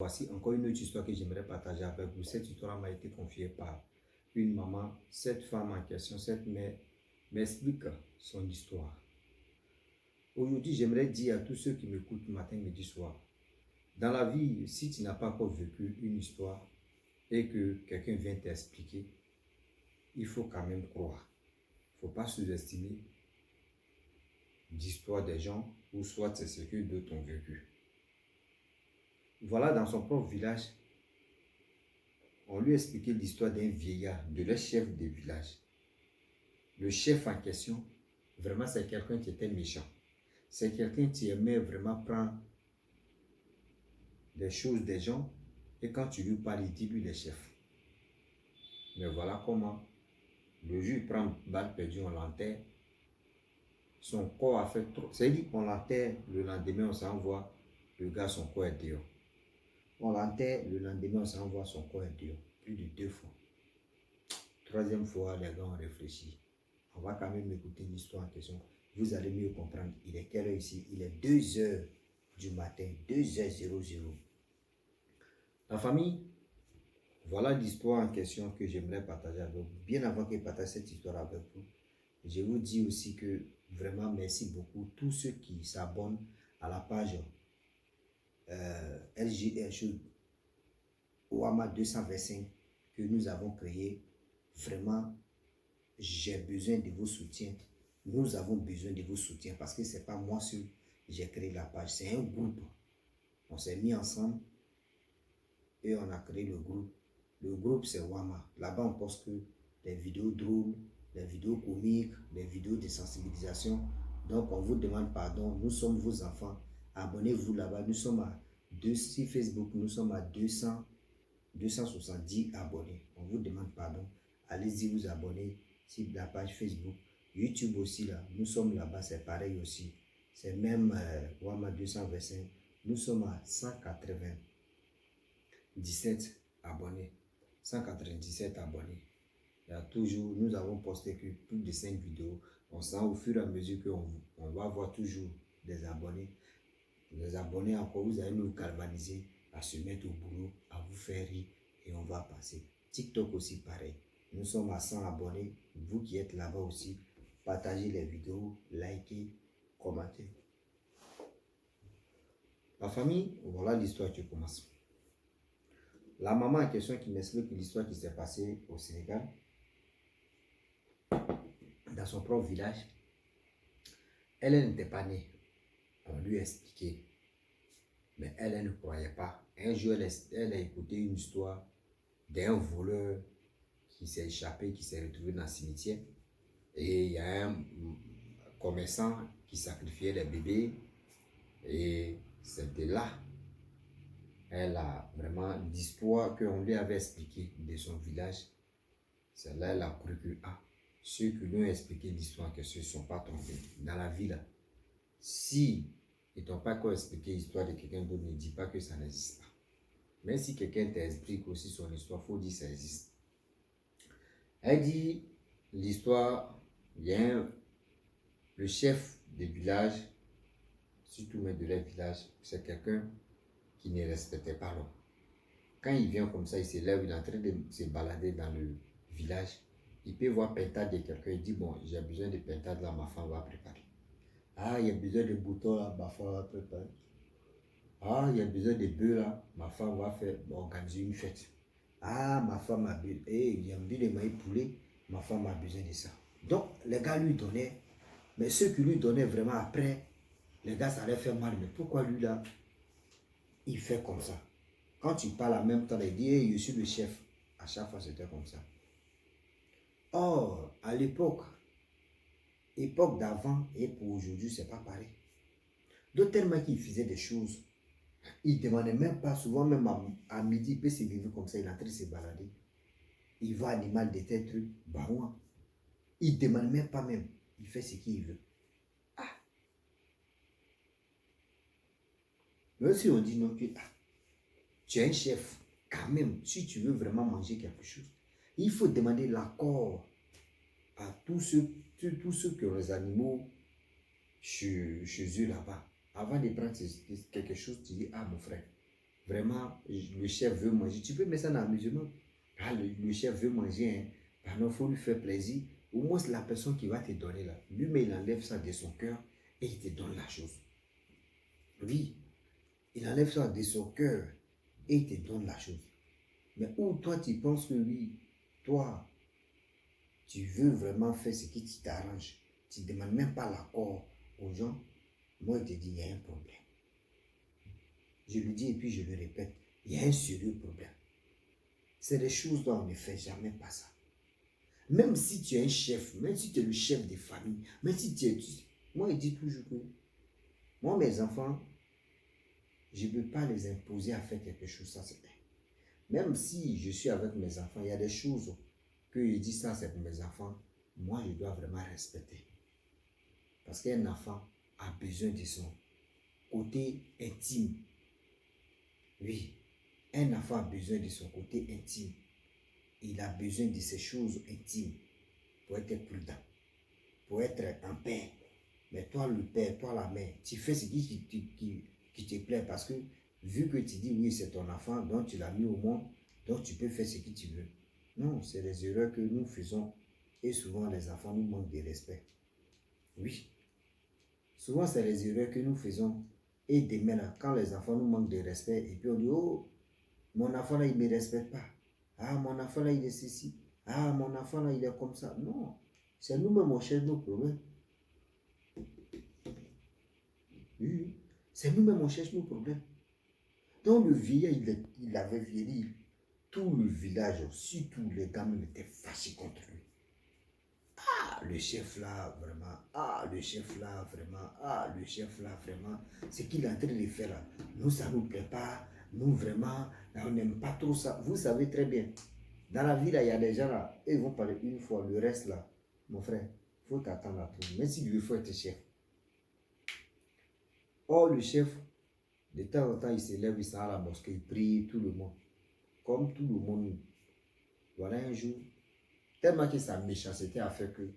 voici encore une autre histoire que j'aimerais partager avec vous. Cette histoire m'a été confiée par une maman. Cette femme en question, cette mère, m'explique son histoire. Aujourd'hui, j'aimerais dire à tous ceux qui m'écoutent matin, midi, soir, dans la vie, si tu n'as pas encore vécu une histoire et que quelqu'un vient t'expliquer, il faut quand même croire. Il ne faut pas sous-estimer l'histoire des gens ou soit c'est ce que d'autres ont vécu. Voilà, dans son propre village, on lui expliquait l'histoire d'un vieillard, de leur chef de village. Le chef en question, vraiment c'est quelqu'un qui était méchant. C'est quelqu'un qui aimait vraiment prendre des choses des gens et quand tu lui parles, il dit lui les chefs. Mais voilà comment le jour il prend balle perdue, on l'enterre. Son corps a fait trop. C'est-à-dire qu'on l'enterre, le lendemain on s'envoie, le gars son corps est dehors. On l'enterre, le lendemain on s'envoie, son corps est dehors. Plus de 2 fois. Troisième fois, les gars ont réfléchi. On va quand même écouter l'histoire en question. Vous allez mieux comprendre. Il est quelle heure ici? Il est 2h du matin, 2h00. La famille, voilà l'histoire en question que j'aimerais partager avec vous. Bien avant que je partage cette histoire avec vous, je vous dis aussi que vraiment merci beaucoup tous ceux qui s'abonnent à la page LGH Ouama 225 que nous avons créé. Vraiment, j'ai besoin de vos soutiens. Nous avons besoin de vos soutiens parce que ce n'est pas moi seul j'ai créé la page. C'est un groupe. On s'est mis ensemble et on a créé le groupe. Le groupe, c'est Ouama. Là-bas, on poste que des vidéos drôles, des vidéos comiques, des vidéos de sensibilisation. Donc, on vous demande pardon. Nous sommes vos enfants. Abonnez-vous là-bas. Nous sommes à sur Facebook, nous sommes à 270 abonnés. On vous demande pardon. Allez-y vous abonner sur la page Facebook. YouTube aussi, là. Nous sommes là-bas, c'est pareil aussi. C'est même Ouama 225. Nous sommes à 197 abonnés. 197 abonnés. Il y a toujours, nous avons posté que plus de 5 vidéos. On sent au fur et à mesure qu'on va avoir toujours des abonnés. Les abonnés encore, vous allez nous galvaniser à se mettre au boulot, à vous faire rire et on va passer. TikTok aussi pareil. Nous sommes à 100 abonnés. Vous qui êtes là-bas aussi, partagez les vidéos, likez, commentez. La famille, voilà l'histoire qui commence. La maman en question qui m'explique l'histoire qui s'est passée au Sénégal, dans son propre village, elle n'était pas née. On lui a expliqué. Mais elle ne croyait pas. Un jour, elle a écouté une histoire d'un voleur qui s'est échappé, qui s'est retrouvé dans le cimetière. Et il y a un commerçant qui sacrifiait les bébés. Et c'était là. Elle a vraiment l'histoire qu'on lui avait expliqué de son village. C'est là elle a cru que ceux qui lui ont expliqué l'histoire que ce ne sont pas tombés dans la vie là. Si ils t'ont pas encore expliqué l'histoire de quelqu'un d'autre, ne dis pas que ça n'existe pas. Mais si quelqu'un t'explique aussi son histoire, il faut dire que ça existe. Elle dit l'histoire, le chef du village, surtout même de leur village, c'est quelqu'un qui ne respectait pas l'homme. Quand il vient comme ça, il se lève, il est en train de se balader dans le village, il peut voir pintade de quelqu'un, il dit bon, j'ai besoin de pintade là, ma femme va préparer. Il y a besoin de boutons là, ma femme va préparer. Il y a besoin de bœufs là, ma femme va organiser une fête. Ma femme a besoin, il y a besoin de maïs poulet, ma femme a besoin de ça. Donc, les gars lui donnaient, mais ceux qui lui donnaient vraiment après, les gars, ça allait faire mal. Mais pourquoi lui là, il fait comme ça? Quand tu parles en même temps, il dit, je suis le chef. À chaque fois, c'était comme ça. Or, à l'époque d'avant et pour aujourd'hui, c'est pas pareil. Donc, tellement qu'il faisait des choses, il ne demandait même pas, souvent même à midi, il peut se lever comme ça, il est en train de se balader. Il va animal de tel truc, barouin. Il ne demande même pas même, il fait ce qu'il veut. Même si on dit non, que tu es un chef, quand même, si tu veux vraiment manger quelque chose, il faut demander l'accord à tous ceux qui ont les animaux chez eux là-bas. Avant de prendre quelque chose, tu dis, mon frère, vraiment, le chef veut manger. Tu peux mettre ça dans l'amusement. Ah, le chef veut manger, hein. Pardon, il faut lui faire plaisir. Au moins, c'est la personne qui va te donner là. Lui-même, il enlève ça de son cœur et il te donne la chose. Oui, il enlève ça de son cœur et il te donne la chose. Mais où toi, tu penses que oui, toi, tu veux vraiment faire ce qui t'arrange. Tu ne demandes même pas l'accord aux gens. Moi, je te dis, il y a un problème. Je le dis et puis je le répète, il y a un sérieux problème. C'est des choses dont on ne fait jamais pas ça. Même si tu es un chef, même si tu es le chef de famille, même si tu es... Moi, je dis toujours que moi, mes enfants, je ne peux pas les imposer à faire quelque chose, ça c'est vrai. Même si je suis avec mes enfants, il y a des choses que je dis ça c'est pour mes enfants, moi je dois vraiment respecter. Parce qu'un enfant a besoin de son côté intime. Oui, un enfant a besoin de son côté intime. Il a besoin de ces choses intimes pour être prudent, pour être en paix. Mais toi, le père, toi, la mère, tu fais ce qui te plaît parce que vu que tu dis oui, c'est ton enfant, donc tu l'as mis au monde, donc tu peux faire ce que tu veux. Non, c'est les erreurs que nous faisons et souvent les enfants nous manquent de respect. Oui, souvent c'est les erreurs que nous faisons et demain, là, quand les enfants nous manquent de respect et puis on dit, oh, mon enfant là, il ne me respecte pas. Ah, mon enfant là, il est ceci. Ah, mon enfant là, il est comme ça. Non, c'est nous-mêmes, on cherche nos problèmes. Oui, c'est nous-mêmes, on cherche nos problèmes. Donc le vieillard, il avait vieilli. Tout le village, surtout les gamins, étaient fâchés contre lui. Ah, le chef là, vraiment. Ah, le chef là, vraiment. Ah, le chef là, vraiment. Ce qu'il est en train de faire là, nous, ça ne nous plaît pas. Nous, vraiment, on n'aime pas trop ça. Vous savez très bien. Dans la vie, là, il y a des gens là, ils vont parler une fois, le reste là, mon frère, il faut t'attendre à tout. Même si lui, faut être chef. Or, le chef, de temps en temps, il se lève, il s'en va à la mosquée, il prie, tout le monde. Comme tout le monde. Voilà un jour, tellement que sa méchanceté a fait que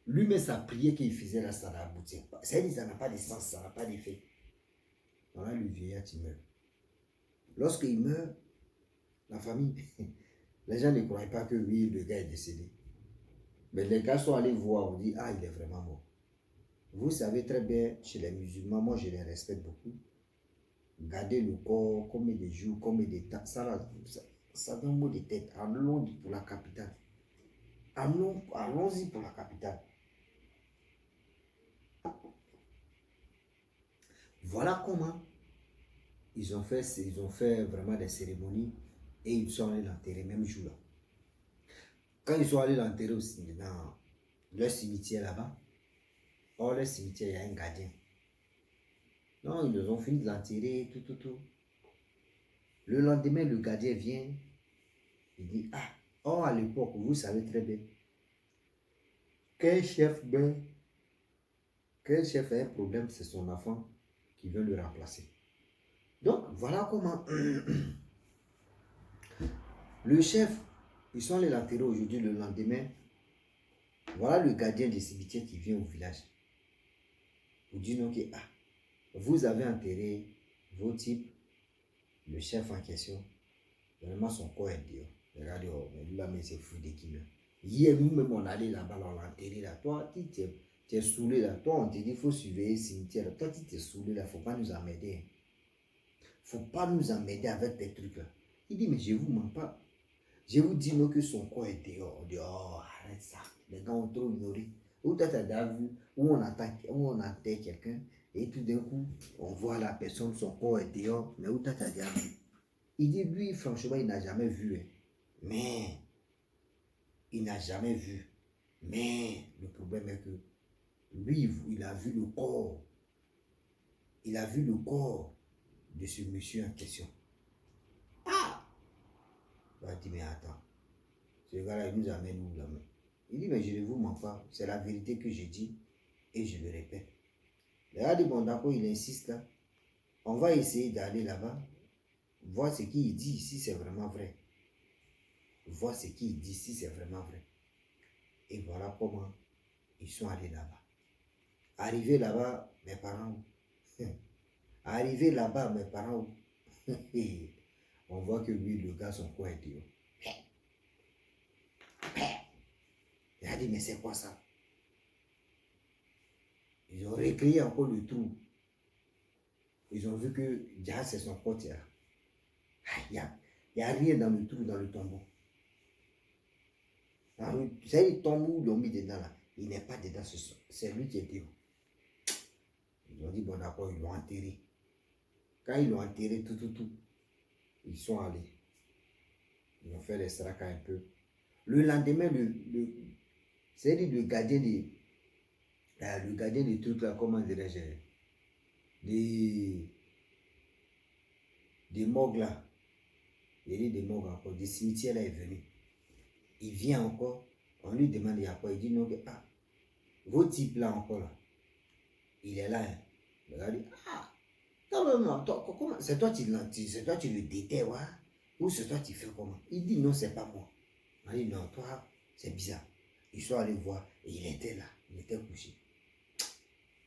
lui-même, sa prière qu'il faisait là, ça n'aboutit pas. C'est-à-dire, ça n'a pas de sens, ça n'a pas d'effet. Voilà, le vieillard, il meurt. Lorsqu'il meurt, la famille, les gens ne croyaient pas que oui, le gars est décédé. Mais les gars sont allés voir, on dit, ah, il est vraiment mort. Vous savez très bien, chez les musulmans, moi je les respecte beaucoup. Garder le corps, combien de jours, combien de temps, ça donne mot de tête. Allons pour la capitale. Allons-y pour la capitale. Voilà comment ils ont fait vraiment des cérémonies et ils sont allés l'enterrer même jour là. Quand ils sont allés l'enterrer aussi dans leur cimetière là-bas, hors le cimetière, il y a un gardien. Non, ils ont fini de l'enterrer, tout. Le lendemain, le gardien vient, il dit, ah, or à l'époque, vous savez très bien, qu'un chef meurt, qu'un chef a un problème, c'est son enfant qui veut le remplacer. Donc, voilà comment le chef, ils sont allés l'enterrer aujourd'hui, le lendemain, voilà le gardien du cimetière qui vient au village. Vous dites donc, ah, vous avez enterré vos types, le chef en question, vraiment son corps est dehors. Regardez, oh, mais là, mais c'est fou de qui meurt. Hier, nous-mêmes, on allait là-bas, on l'a enterré là. Toi, tu es saoulé là. Toi, on te dit, il faut surveiller le cimetière. Toi, tu t'es saoulé là, il ne faut pas nous emmerder. Il ne faut pas nous emmerder avec des trucs là. Il dit, mais je ne vous mens pas. Je vous dis non que son corps est dehors. On dit, oh, arrête ça. Les gars ont trop ignoré. Ou toi, tu as déjà vu, où on enterre quelqu'un, et tout d'un coup, on voit la personne, son corps est dehors, mais où toi, tu as déjà vu. Il dit, lui, franchement, il n'a jamais vu. Hein. Mais, il n'a jamais vu. Mais, le problème est que, lui, il a vu le corps. Il a vu le corps de ce monsieur en question. Ah! Il a dit, mais attends. Ce gars-là, il nous amène où là-bas? Il dit, mais je ne vous mens pas. C'est la vérité que je dis et je le répète. Le gars dit, bon, d'accord, il insiste là. On va essayer d'aller là-bas, voir ce qu'il dit, si c'est vraiment vrai. Voir ce qu'il dit, si c'est vraiment vrai. Et voilà comment ils sont allés là-bas. Arrivé là-bas, mes parents, arrivé là-bas, mes parents, On voit que lui, le gars, son corps est dehors. Il a dit, mais c'est quoi ça? Ils ont recréé encore le trou. Ils ont vu que déjà c'est son pote. Il n'y a rien dans le trou, dans le tombeau. Vous savez, le tombeau où ils l'ont mis dedans là, il n'est pas dedans, c'est lui qui est dehors. Ils ont dit, bon d'accord, ils l'ont enterré. Quand ils l'ont enterré, tout, ils sont allés. Ils ont fait les stracas un peu. Le lendemain, c'est-à-dire le gardien des trucs là, comment dirais-je, des morgues là, il y a des morgues encore, des cimetières là est venu. Il vient encore, on lui demande il y a quoi, il dit non, ah, vos types là encore là, il est là. Hein. Le gars dit, ah, comment, c'est toi tu le déterres, ouais? Ou c'est toi tu fais comment? Il dit non, c'est pas moi. On dit non, toi, c'est bizarre. Ils sont allés voir et il était là, il était couché.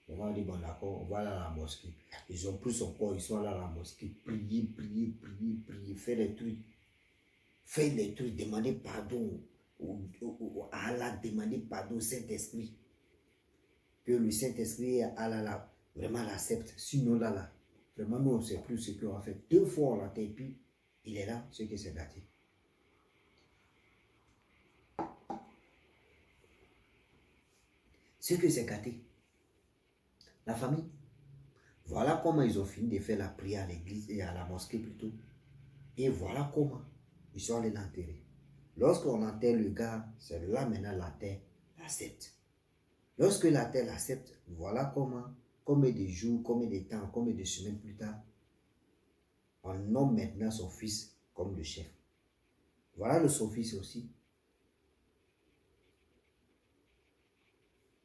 On dit bon d'accord, on va aller à la mosquée. Ils ont pris son corps, ils sont allés à la mosquée, prier, faire les trucs, demander pardon à Allah, demander pardon au Saint-Esprit. Que le Saint-Esprit, Allah là, vraiment l'accepte. Sinon là, vraiment nous on ne sait plus ce qu'on a fait. 2 fois on l'a fait, puis il est là, ce qui s'est gâté. Ce que c'est gâté. La famille. Voilà comment ils ont fini de faire la prière à l'église et à la mosquée plutôt. Et voilà comment ils sont allés l'enterrer. Lorsqu'on enterre le gars, c'est là maintenant la terre l'accepte. Lorsque la terre l'accepte, voilà comment, combien de jours, combien de temps, combien de semaines plus tard, on nomme maintenant son fils comme le chef. Voilà son fils aussi.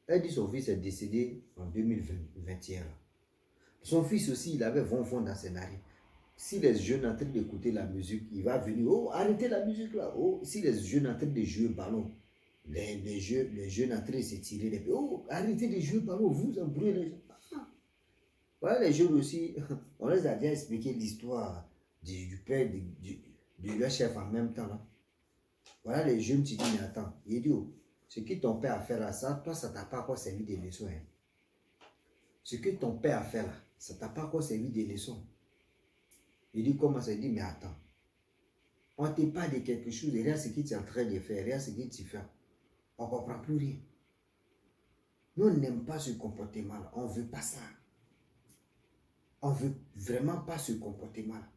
Elle dit son fils est décédé en 2021. Son fils aussi, il avait vent dans ses narines. Si les jeunes en train d'écouter la musique, il va venir, oh, arrêtez la musique là. Oh, si les jeunes en train de jouer ballon, les jeunes en train de se tirer les pieds, oh, arrêtez de jouer ballon, vous embrouillez les gens. Voilà, les jeunes aussi, on les a bien expliqué l'histoire du père de leur chef en même temps. Là. Voilà, les jeunes, tu dis, mais attends, il dit, oh, ce que ton père a fait là, ça, toi, ça t'a pas encore servi de leçon. Hein. Ce que ton père a fait là, ça t'a pas encore servi de leçon. Il dit, comment ça? Il dit, mais attends. On te parle de quelque chose, et regarde ce que tu es en train de faire, regarde ce que tu fais. On ne comprend plus rien. Nous, on n'aime pas ce comportement-là. On ne veut pas ça. On ne veut vraiment pas ce comportement-là.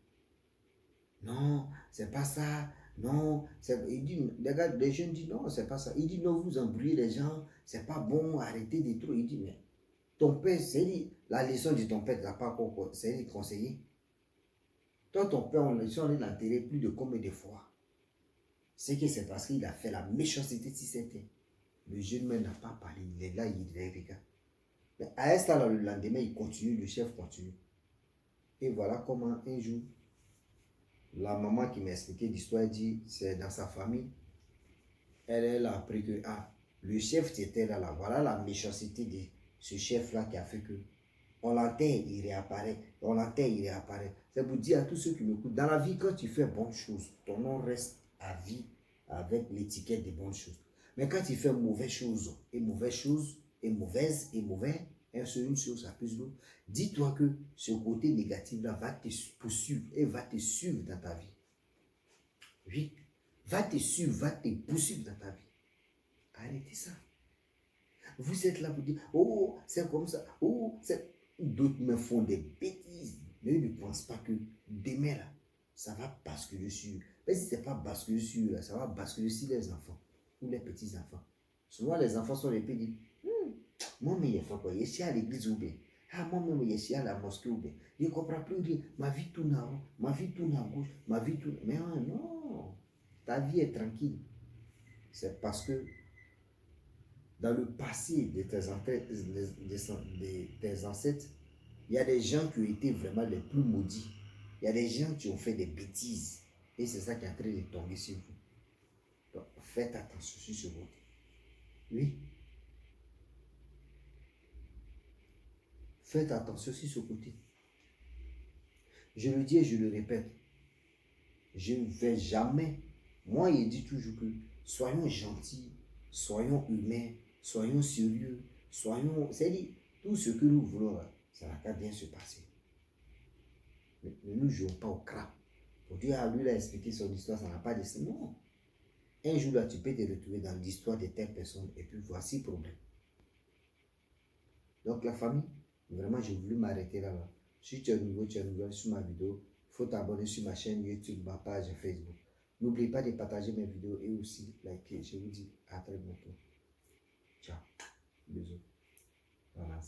Non, c'est pas ça. Non, il dit, les jeunes disent non, c'est pas ça. Il dit non, vous embrouillez les gens, c'est pas bon, arrêtez des trucs. Il dit, mais ton père, c'est la leçon de ton père, tu n'as pas encore, c'est conseiller. Toi, ton père, on allé l'enterrer plus de combien de fois? C'est que c'est parce qu'il a fait la méchanceté si c'était. Le jeune même n'a pas parlé, il est là, il est regarde. Mais à ce temps-là, le lendemain, il continue, le chef continue. Et voilà comment un jour, la maman qui m'a expliqué l'histoire dit, c'est dans sa famille, elle a appris que, ah, le chef qui était là, voilà la méchanceté de ce chef-là qui a fait que on l'enterre, il réapparaît, on l'enterre, il réapparaît. C'est pour dire à tous ceux qui m'écoutent, dans la vie, quand tu fais bonnes choses, ton nom reste à vie avec l'étiquette des bonnes choses. Mais quand tu fais mauvaises choses, et mauvaises, c'est une chose à plus l'autre, dis-toi que ce côté négatif-là va te poursuivre et va te suivre dans ta vie. Oui, va te suivre, va te poursuivre dans ta vie. Arrêtez ça. Vous êtes là pour dire, oh, c'est comme ça, oh, c'est... D'autres me font des bêtises, mais ils ne pensent pas que demain, là, ça va basculer sur. Mais si ce n'est pas basculer sur, là, ça va basculer sur les enfants ou les petits-enfants. Souvent, les enfants sont les petits. Moi, mais il faut quoi? Je suis à l'église ou bien. Ah, moi, même, je suis à la mosquée ou bien. Je ne comprends plus rien. Ma vie tourne en haut, ma vie tourne à gauche, ma vie tourne. Mais non, ta vie est tranquille. C'est parce que dans le passé de tes ancêtres, il y a des gens qui ont été vraiment les plus maudits. Il y a des gens qui ont fait des bêtises. Et c'est ça qui est en train de tomber sur vous. Donc, faites attention sur ce côté. Oui. Faites attention sur ce côté. Je le dis et je le répète. Je ne vais jamais. Moi, il dit toujours que soyons gentils, soyons humains, soyons sérieux, soyons. C'est-à-dire, tout ce que nous voulons, là, ça n'a qu'à bien se passer. Ne nous jouons pas au crap. Pour dire, ah, lui, il a expliqué son histoire, ça n'a pas de sens. Non. Un jour, là, tu peux te retrouver dans l'histoire de telle personne et puis voici le problème. Donc, la famille, vraiment, j'ai voulu m'arrêter là-bas. Si tu es nouveau, tu es nouvelle sur ma vidéo, il faut t'abonner sur ma chaîne YouTube, ma page Facebook. N'oublie pas de partager mes vidéos et aussi liker. Je vous dis à très bientôt. Ciao. Bisous. Voilà.